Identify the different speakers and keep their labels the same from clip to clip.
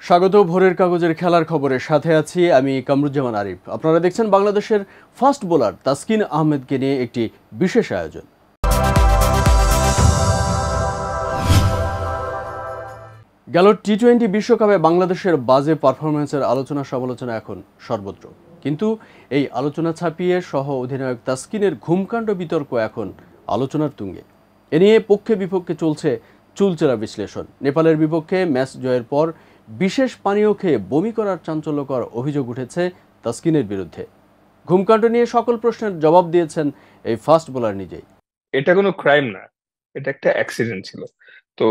Speaker 1: স্বাগত ভোরের কাগজের খেলার খবরের সাথে আছি আমি কামরুজ্জামান আরিফ। আপনারা দেখছেন বাংলাদেশের ফাস্ট বোলার তাসকিন আহমেদকে নিয়ে একটি বিশেষ আয়োজন। গেল টি-20 বিশ্বকাপে বাংলাদেশের বাজে পারফরম্যান্সের আলোচনা সমালোচনা এখন সর্বত্র, কিন্তু এই আলোচনা ছাপিয়ে সহ অধিনায়ক তাসকিনের ঘুমকাণ্ড বিতর্ক এখন আলোচনার তুঙ্গে। এ নিয়ে পক্ষে বিপক্ষে চলছে চুলচেরা বিশ্লেষণ। নেপালের বিপক্ষে ম্যাচ জয়ের পর বিশেষ পানীয় খেয়ে বমি করার চাঞ্চল্যকর অভিযোগ উঠেছে তাসকিনের বিরুদ্ধে। ঘুমকাণ্ড নিয়ে সকল প্রশ্নের জবাব দিয়েছেন এই ফাস্ট বোলার নিজেই।
Speaker 2: এটা কোনো ক্রাইম না, এটা একটা অ্যাক্সিডেন্ট ছিল। তো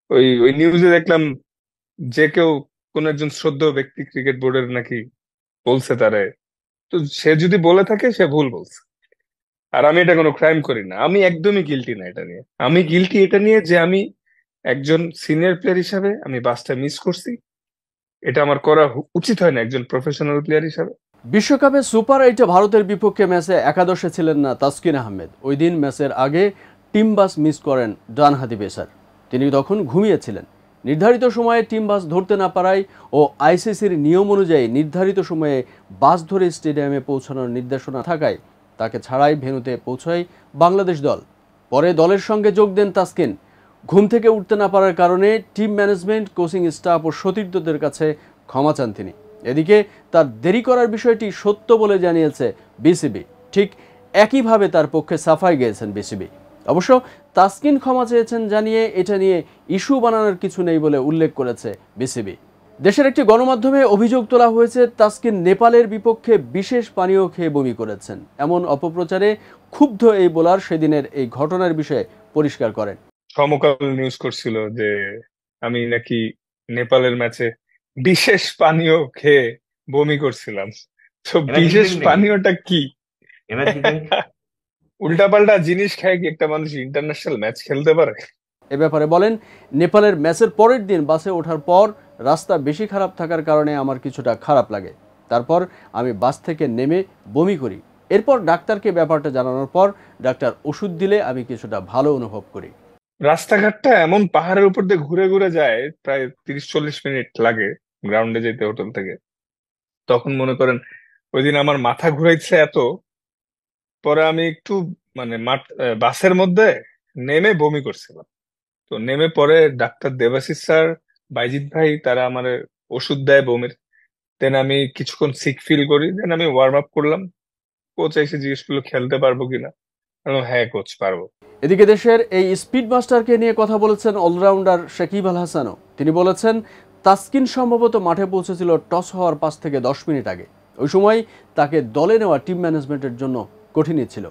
Speaker 2: ওই ওই নিউজে দেখলাম যে কেউ কোন একজন শ্রদ্ধেয় ব্যক্তি ক্রিকেট বোর্ডের নাকি বলছে তারে। তো সে যদি বলে থাকে সে ভুল বলছে। আর আমি এটা কোনো ক্রাইম করি না, আমি একদমই গিলটি না এটা নিয়ে। আমি গিলটি এটা নিয়ে যে আমি একজন সিনিয়র প্লেয়ার হিসাবে আমি বাসটা মিস করছি। এটা আমার করা উচিত হয় না একজন প্রফেশনাল প্লেয়ার হিসাবে।
Speaker 1: বিশ্বকাপে সুপার 8-এ ভারতের বিপক্ষে ম্যাচে একাদশে ছিলেন না তাসকিন আহমেদ। ওই দিন ম্যাচের আগে টিম বাস মিস করেন ডানহাতি পেসার। তিনি তখন ঘুমিয়েছিলেন। নির্ধারিত সময়ে টিম বাস ধরতে না পারায় ও আইসিসির নিয়ম অনুযায়ী নির্ধারিত সময়ে বাস ধরে স্টেডিয়ামে পৌঁছানোর নির্দেশনা থাকায় তাকে ছাড়াই ভেন্যুতে পৌঁছায় বাংলাদেশ দল। পরে দলের সঙ্গে যোগ দেন তাসকিন। ঘুম থেকে উঠতে না পারার কারণে টিম ম্যানেজমেন্ট, কোচিং স্টাফ ও সতীর্থদের কাছে ক্ষমা চান তিনি। এদিকে তার দেরি করার বিষয়টি সত্য বলে জানিয়েছে বিসিবি। ঠিক একইভাবে তার পক্ষে সাফাই গেয়েছেন বিসিবি। অবশ্য তাসকিন ক্ষমা চেয়েছেন জানিয়ে এটা নিয়ে ইস্যু বানানোর কিছু নেই বলে উল্লেখ করেছে বিসিবি। দেশের একটি গণমাধ্যমে অভিযোগ তোলা হয়েছে তাসকিন নেপালের বিপক্ষে বিশেষ পানীয় খেয়ে বমি করেছেন। এমন অপপ্রচারে ক্ষুব্ধ এই বোলার সেদিনের এই ঘটনার বিষয়ে পরিষ্কার করেন।
Speaker 2: সমকাল নিউজ করছিল যে আমি নাকি নেপালের ম্যাচে বিশেষ পানীয় খেয়ে বমি করছিলাম। তো
Speaker 3: এনার্জি
Speaker 2: বিশেষ
Speaker 3: ড্রিঙ্ক নেই,
Speaker 2: পানীয়টা কি?
Speaker 3: Energy drink.
Speaker 2: উল্টাপাল্টা জিনিস খায় কি একটা মানুষ ইন্টারন্যাশনাল ম্যাচ খেলতে পারে?
Speaker 1: এ ব্যাপারে বলেন, নেপালের ম্যাচের পরের দিন বাসে ওঠার পর রাস্তা বেশি খারাপ থাকার কারণে আমার কিছুটা খারাপ লাগে। তারপর আমি বাস থেকে নেমে বমি করি। এরপর ডাক্তারকে ব্যাপারটা জানানোর পর ডাক্তার ওষুধ দিলে আমি কিছুটা ভালো অনুভব করি।
Speaker 2: রাস্তাঘাটটা এমন পাহাড়ের উপর দিয়ে ঘুরে ঘুরে যায়, প্রায় 30-40 মিনিট লাগে গ্রাউন্ডে যেতে হোটেল থেকে। তখন মনে করেন ওই দিন আমার মাথা ঘুরাইছে এত, পরে আমি একটু মানে বাসের মধ্যে নেমে বমি করছিলাম। তো নেমে পরে ডাক্তার দেবাশিস স্যার, বাইজিৎ ভাই তারা আমার ওষুধ দেয় বমির। দেন আমি কিছুক্ষণ সিক ফিল করি, দেন আমি ওয়ার্ম আপ করলাম। কোচ এসে জিজ্ঞেস করলো খেলতে পারবো কিনা। আমি বললাম, হ্যাঁ কোচ পারবো।
Speaker 1: এদিকে দেশের এই স্পিড মাস্টারকে নিয়ে কথা বলেছেন অলরাউন্ডার সাকিব আল হাসানও। তিনি বলেছেন, তাসকিন সম্ভবত মাঠে পৌঁছেছিল টস হওয়ার 5 থেকে 10 মিনিট আগে। ওই সময় তাকে দলে নেওয়া টিম ম্যানেজমেন্টের জন্য কঠিনই ছিল।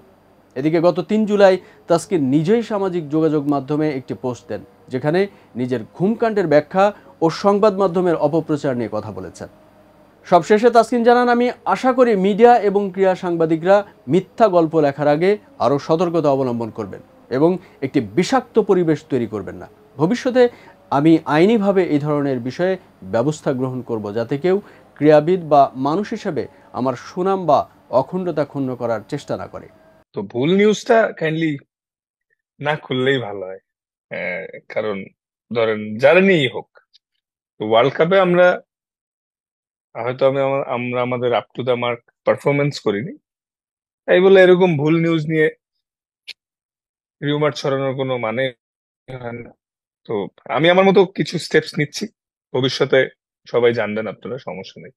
Speaker 1: এদিকে গত 3 জুলাই তাসকিন নিজেই সামাজিক যোগাযোগ মাধ্যমে একটি পোস্ট দেন, যেখানে নিজের ঘুমকাণ্ডের ব্যাখ্যা ও সংবাদ মাধ্যমের অপপ্রচার নিয়ে কথা বলেছেন। সবশেষে তাসকিন জানান, আমি আশা করি মিডিয়া এবং ক্রীড়া সাংবাদিকরা মিথ্যা গল্প লেখার আগে আরও সতর্কতা অবলম্বন করবেন এবং একটি বিষাক্ত পরিবেশ তৈরি করবেন না। ভবিষ্যতে আমি আইনিভাবে এই ধরনের বিষয়ে ব্যবস্থা গ্রহণ করব, যাতে কেউ ক্রীড়াবিদ বা মানুষ হিসেবে আমার সুনাম বা অখণ্ডতা ক্ষুণ্ণ করার চেষ্টা না করে।
Speaker 2: তো ভুল নিউজটা কাইন্ডলি না খুললেই ভালো হয়। কারণ ধরেন যারা নিয়েই হোক, তো ওয়ার্ল্ড কাপে আমরা হয়তো আমরা আমাদের up to the mark performance করিনি, তাই বলে এরকম ভুল নিউজ নিয়ে রিউমার ছড়ানোর কোনো মানে হয় না। তো আমি আমার মতো কিছু স্টেপস নিচ্ছি, ভবিষ্যতে সবাই জানবেন আপনারা, সমস্যা নেই।